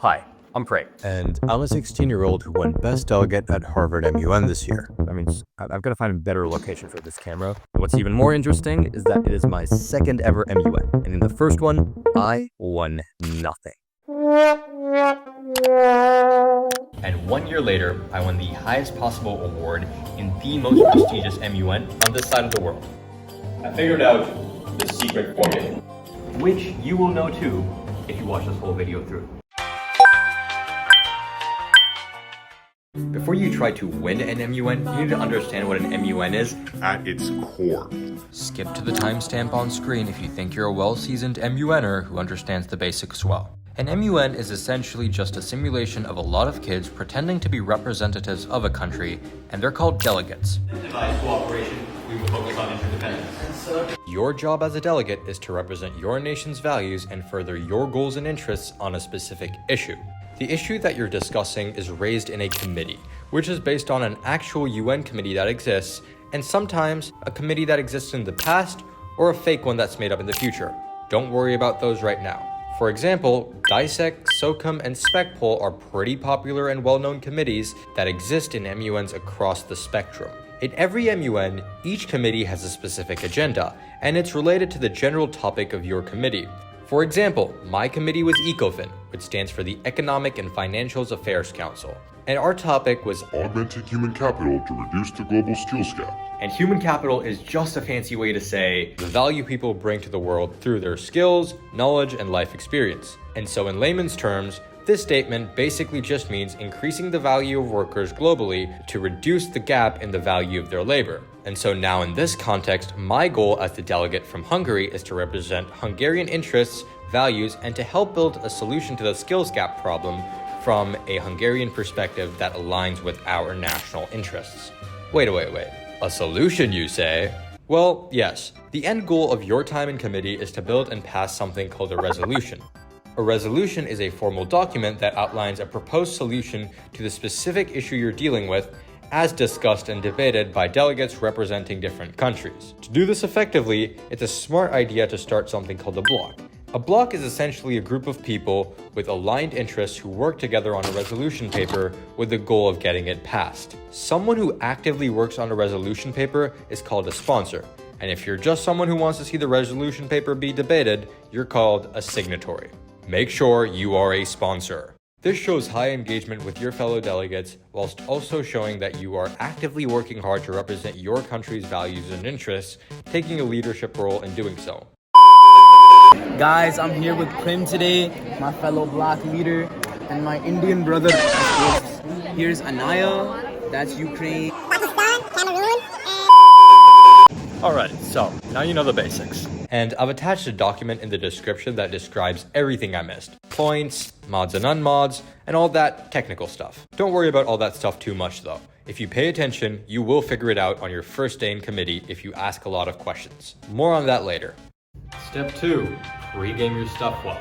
Hi, I'm Prey. And I'm a 16-year-old who won Best Delegate at Harvard MUN this year. That means I've got to find a better location for this camera. What's even more interesting is that it is my second ever MUN, and in the first one, I won nothing. And 1 year later, I won the highest possible award in the most prestigious MUN on this side of the world. I figured out the secret formula, Which you will know too if you watch this whole video through. Before you try to win an MUN, you need to understand what an MUN is at its core. Skip to the timestamp on screen if you think you're a well-seasoned MUNer who understands the basics well. An MUN is essentially just a simulation of a lot of kids pretending to be representatives of a country, and they're called delegates. by cooperation, we will focus on interdependence. Your job as a delegate is to represent your nation's values and further your goals and interests on a specific issue. The issue that you're discussing is raised in a committee, which is based on an actual UN committee that exists, and sometimes a committee that exists in the past, or a fake one that's made up in the future. Don't worry about those right now. For example, DISEC, SOCOM, and SPECPOL are pretty popular and well-known committees that exist in MUNs across the spectrum. In every MUN, each committee has a specific agenda, and it's related to the general topic of your committee. For example, my committee was ECOFIN, which stands for the Economic and Financial Affairs Council, and our topic was Augmenting human capital to reduce the global skills gap. And human capital is just a fancy way to say the value people bring to the world through their skills, knowledge, and life experience. And so in layman's terms, this statement basically just means increasing the value of workers globally to reduce the gap in the value of their labor. And so now in this context, my goal as the delegate from Hungary is to represent Hungarian interests, values, and to help build a solution to the skills gap problem from a Hungarian perspective that aligns with our national interests. Wait. A solution, you say? Well, yes. The end goal of your time in committee is to build and pass something called a resolution. A resolution is a formal document that outlines a proposed solution to the specific issue you're dealing with, as discussed and debated by delegates representing different countries. To do this effectively, it's a smart idea to start something called a bloc. A bloc is essentially a group of people with aligned interests who work together on a resolution paper with the goal of getting it passed. Someone who actively works on a resolution paper is called a sponsor, and if you're just someone who wants to see the resolution paper be debated, you're called a signatory. Make sure you are a sponsor. This shows high engagement with your fellow delegates, whilst also showing that you are actively working hard to represent your country's values and interests, taking a leadership role in doing so. Guys, I'm here with Krim today, my fellow block leader, and my Indian brother. Here's Anaya, that's Ukraine. Pakistan, Cameroon, Alright, so now you know the basics. And I've attached a document in the description that describes everything I missed. Points, mods and unmods, and all that technical stuff. Don't worry about all that stuff too much though. If you pay attention, you will figure it out on your first day in committee if you ask a lot of questions. More on that later. Step 2. Pre-game your stuff well.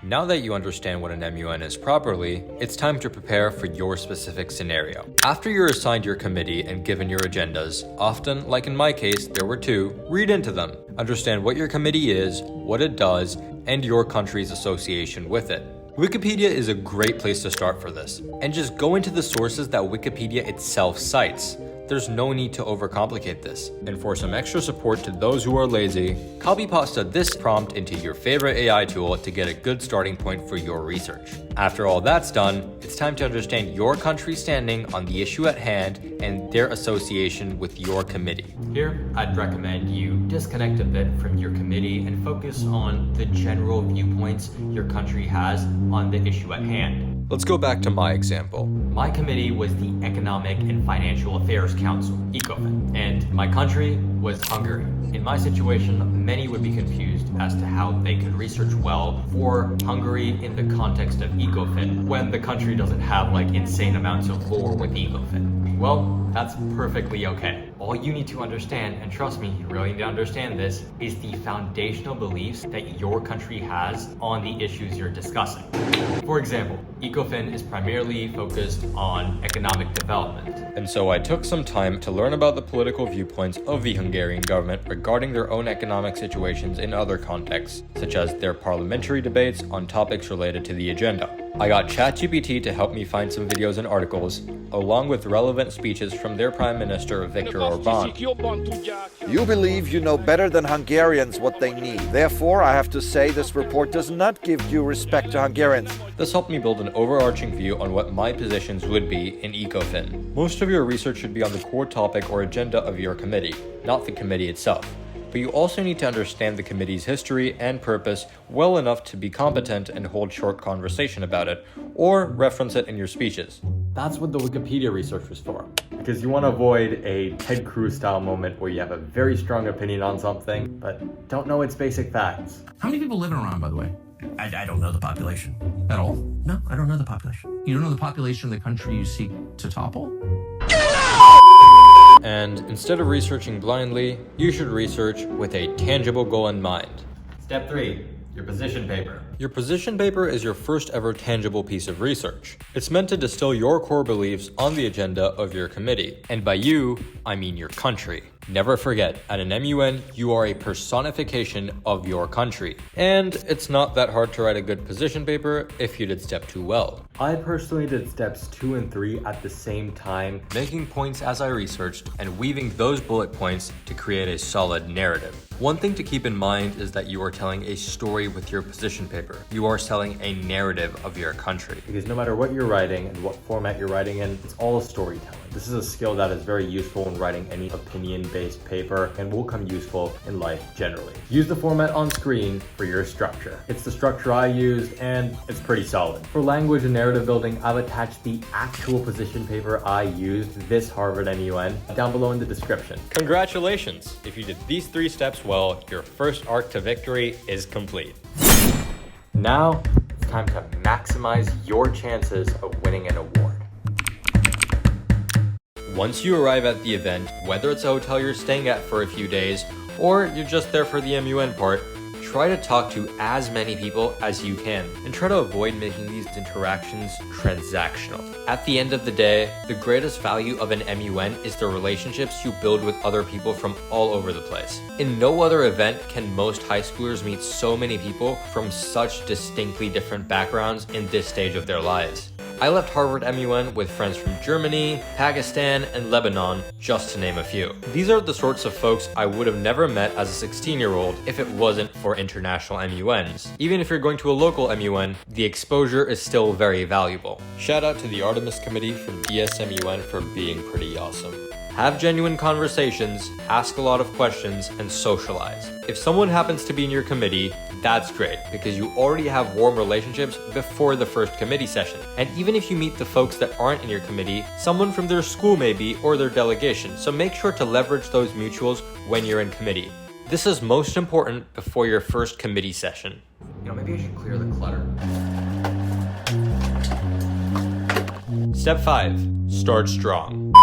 Now that you understand what an MUN is properly, it's time to prepare for your specific scenario. After you're assigned your committee and given your agendas, often, like in my case, there were 2, read into them. Understand what your committee is, what it does, and your country's association with it. Wikipedia is a great place to start for this, and just go into the sources that Wikipedia itself cites. There's no need to overcomplicate this. And for some extra support to those who are lazy, copy pasta this prompt into your favorite AI tool to get a good starting point for your research. After all that's done, it's time to understand your country's standing on the issue at hand and their association with your committee. Here, I'd recommend you disconnect a bit from your committee and focus on the general viewpoints your country has on the issue at hand. Let's go back to my example. My committee was the Economic and Financial Affairs Council, ECOFIN, and my country was Hungary. In my situation, many would be confused as to how they could research well for Hungary in the context of ECOFIN when the country doesn't have like insane amounts of lore with ECOFIN. Well, that's perfectly okay. All you need to understand, and trust me, you really need to understand this, is the foundational beliefs that your country has on the issues you're discussing. For example, ECOFIN is primarily focused on economic development. And so I took some time to learn about the political viewpoints of the Hungarian government regarding their own economic situations in other contexts, such as their parliamentary debates on topics related to the agenda. I got ChatGPT to help me find some videos and articles, along with relevant speeches from their Prime Minister Viktor Orbán. You believe you know better than Hungarians what they need. Therefore, I have to say this report does not give due respect to Hungarians. This helped me build an overarching view on what my positions would be in ecofin. Most of your research should be on the core topic or agenda of your committee, not the committee itself. But you also need to understand the committee's history and purpose well enough to be competent and hold short conversation about it, or reference it in your speeches. That's what the Wikipedia research was for. Because you want to avoid a Ted Cruz style moment where you have a very strong opinion on something, but don't know its basic facts. How many people live in Iran, by the way? I don't know the population at all. No, I don't know the population. You don't know the population of the country you seek to topple? And instead of researching blindly, you should research with a tangible goal in mind. Step 3. Your position paper. Your position paper is your first ever tangible piece of research. It's meant to distill your core beliefs on the agenda of your committee. And by you, I mean your country. Never forget, at an MUN, you are a personification of your country. And it's not that hard to write a good position paper if you did step 2 well. I personally did steps 2 and 3 at the same time, making points as I researched and weaving those bullet points to create a solid narrative. One thing to keep in mind is that you are telling a story with your position paper. You are telling a narrative of your country. Because no matter what you're writing and what format you're writing in, it's all storytelling. This is a skill that is very useful in writing any opinion-based paper and will come useful in life generally. Use the format on screen for your structure. It's the structure I used and it's pretty solid. For language and narrative building, I've attached the actual position paper I used, this Harvard MUN, down below in the description. Congratulations! If you did these 3 steps well, your first arc to victory is complete. Now, it's time to maximize your chances of winning an award. Once you arrive at the event, whether it's a hotel you're staying at for a few days, or you're just there for the MUN part, try to talk to as many people as you can, and try to avoid making these interactions transactional. At the end of the day, the greatest value of an MUN is the relationships you build with other people from all over the place. In no other event can most high schoolers meet so many people from such distinctly different backgrounds in this stage of their lives. I left Harvard MUN with friends from Germany, Pakistan, and Lebanon, just to name a few. These are the sorts of folks I would have never met as a 16-year-old if it wasn't for international MUNs. Even if you're going to a local MUN, the exposure is still very valuable. Shout out to the Artemis Committee from GSLmaxxing for being pretty awesome. Have genuine conversations, ask a lot of questions, and socialize. If someone happens to be in your committee, that's great, because you already have warm relationships before the first committee session. And even if you meet the folks that aren't in your committee, someone from their school maybe, or their delegation, so make sure to leverage those mutuals when you're in committee. This is most important before your first committee session. You know, maybe I should clear the clutter. Step 5. Start strong.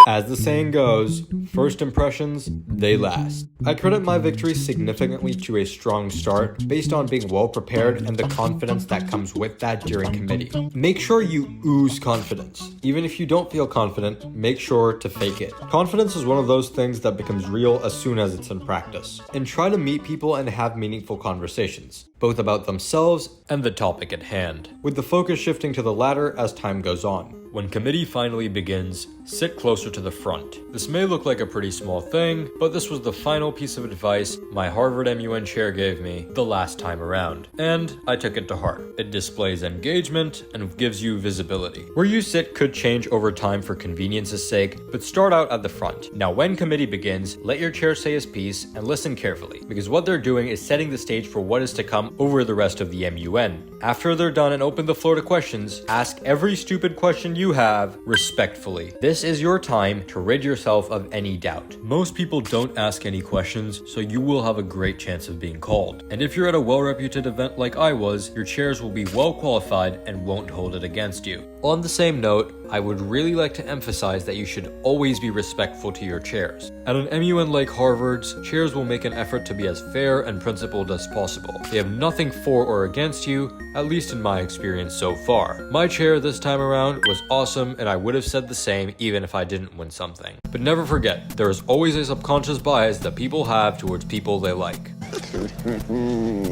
As the saying goes, first impressions, they last. I credit my victory significantly to a strong start based on being well prepared and the confidence that comes with that during committee. Make sure you ooze confidence. Even if you don't feel confident, make sure to fake it. Confidence is one of those things that becomes real as soon as it's in practice. And try to meet people and have meaningful conversations, both about themselves and the topic at hand, with the focus shifting to the latter as time goes on. When committee finally begins, sit closer to the front. This may look like a pretty small thing, but this was the final piece of advice my Harvard MUN chair gave me the last time around, and I took it to heart. It displays engagement and gives you visibility. Where you sit could change over time for convenience's sake, but start out at the front. Now when committee begins, let your chair say his piece and listen carefully, because what they're doing is setting the stage for what is to come over the rest of the MUN. After they're done and open the floor to questions, ask every stupid question you have respectfully. This is your time to rid yourself of any doubt. Most people don't ask any questions, so you will have a great chance of being called. And if you're at a well-reputed event like I was, your chairs will be well qualified and won't hold it against you. On the same note, I would really like to emphasize that you should always be respectful to your chairs. At an MUN like Harvard's, chairs will make an effort to be as fair and principled as possible. They have nothing for or against you, at least in my experience so far. My chair this time around was awesome, and I would have said the same even if I didn't win something. But never forget, there is always a subconscious bias that people have towards people they like.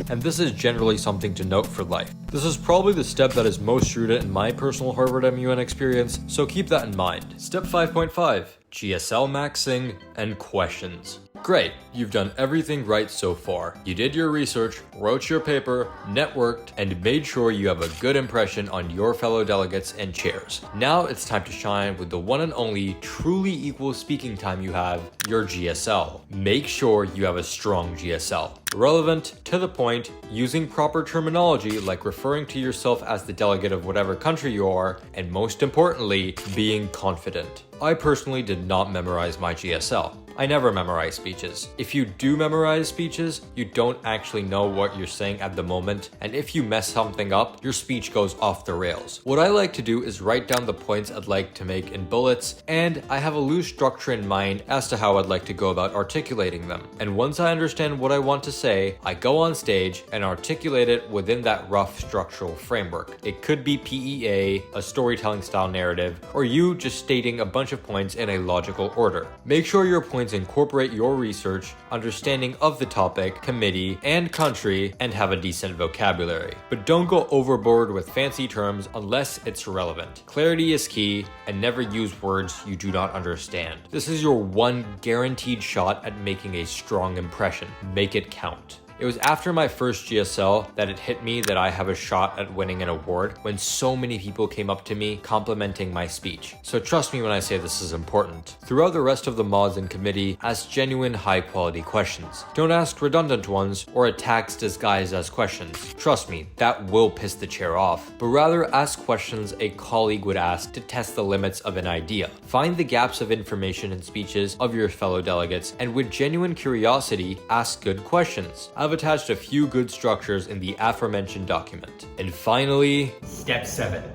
And this is generally something to note for life. This is probably the step that is most rooted in my personal Harvard MUN experience, so keep that in mind. Step 5.5, GSLmaxxing and questions. Great, you've done everything right so far. You did your research, wrote your paper, networked, and made sure you have a good impression on your fellow delegates and chairs. Now it's time to shine with the one and only truly equal speaking time you have, your GSL. Make sure you have a strong GSL. Relevant, to the point, using proper terminology like referring to yourself as the delegate of whatever country you are, and most importantly, being confident. I personally did not memorize my GSL. I never memorize speeches. If you do memorize speeches, you don't actually know what you're saying at the moment, and if you mess something up, your speech goes off the rails. What I like to do is write down the points I'd like to make in bullets, and I have a loose structure in mind as to how I'd like to go about articulating them. And once I understand what I want to say, I go on stage and articulate it within that rough structural framework. It could be PEA, a storytelling style narrative, or you just stating a bunch of points in a logical order. Make sure your points incorporate your research, understanding of the topic, committee, and country, and have a decent vocabulary. But don't go overboard with fancy terms unless it's relevant. Clarity is key, and never use words you do not understand. This is your one guaranteed shot at making a strong impression. Make it count. It was after my first GSL that it hit me that I have a shot at winning an award when so many people came up to me complimenting my speech. So trust me when I say this is important. Throughout the rest of the mods and committee, ask genuine high quality questions. Don't ask redundant ones or attacks disguised as questions. Trust me, that will piss the chair off. But rather ask questions a colleague would ask to test the limits of an idea. Find the gaps of information in speeches of your fellow delegates and with genuine curiosity, ask good questions. I've attached a few good structures in the aforementioned document. And finally, Step 7.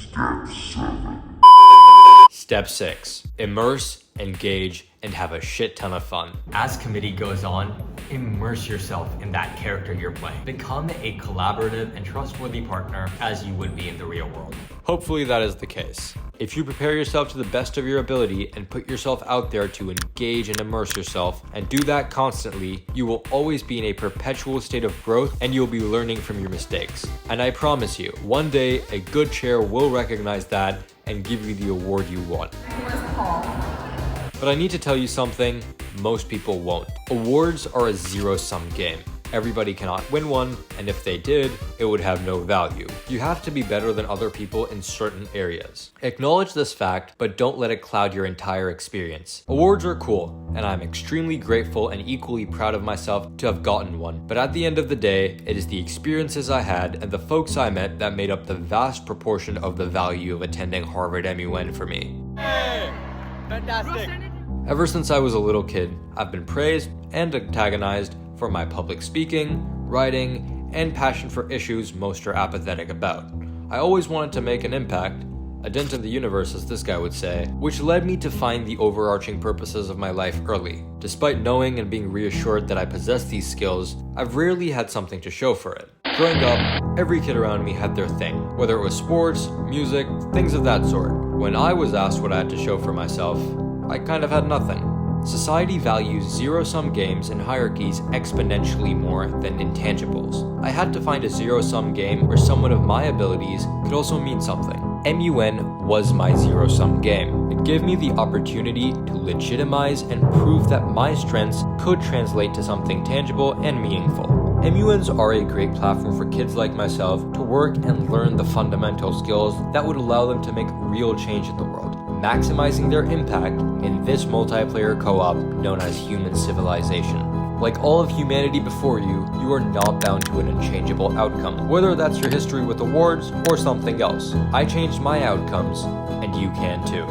Step 6. Immerse, engage, and have a shit ton of fun. As committee goes on, immerse yourself in that character you're playing. Become a collaborative and trustworthy partner as you would be in the real world. Hopefully that is the case. If you prepare yourself to the best of your ability and put yourself out there to engage and immerse yourself and do that constantly, you will always be in a perpetual state of growth and you'll be learning from your mistakes. And I promise you, one day a good chair will recognize that and give you the award you want. But I need to tell you something, most people won't. Awards are a zero-sum game. Everybody cannot win one, and if they did, it would have no value. You have to be better than other people in certain areas. Acknowledge this fact, but don't let it cloud your entire experience. Awards are cool, and I'm extremely grateful and equally proud of myself to have gotten one. But at the end of the day, it is the experiences I had and the folks I met that made up the vast proportion of the value of attending Harvard MUN for me. Hey! Fantastic! Ever since I was a little kid, I've been praised and antagonized for my public speaking, writing, and passion for issues most are apathetic about. I always wanted to make an impact, a dent in the universe as this guy would say, which led me to find the overarching purposes of my life early. Despite knowing and being reassured that I possess these skills, I've rarely had something to show for it. Growing up, every kid around me had their thing, whether it was sports, music, things of that sort. When I was asked what I had to show for myself, I kind of had nothing. Society values zero-sum games and hierarchies exponentially more than intangibles. I had to find a zero-sum game where someone of my abilities could also mean something. MUN was my zero-sum game. It gave me the opportunity to legitimize and prove that my strengths could translate to something tangible and meaningful. MUNs are a great platform for kids like myself to work and learn the fundamental skills that would allow them to make real change in the world, maximizing their impact in this multiplayer co-op known as human civilization. Like all of humanity before you, you are not bound to an unchangeable outcome, whether that's your history with awards or something else. I changed my outcomes, and you can too.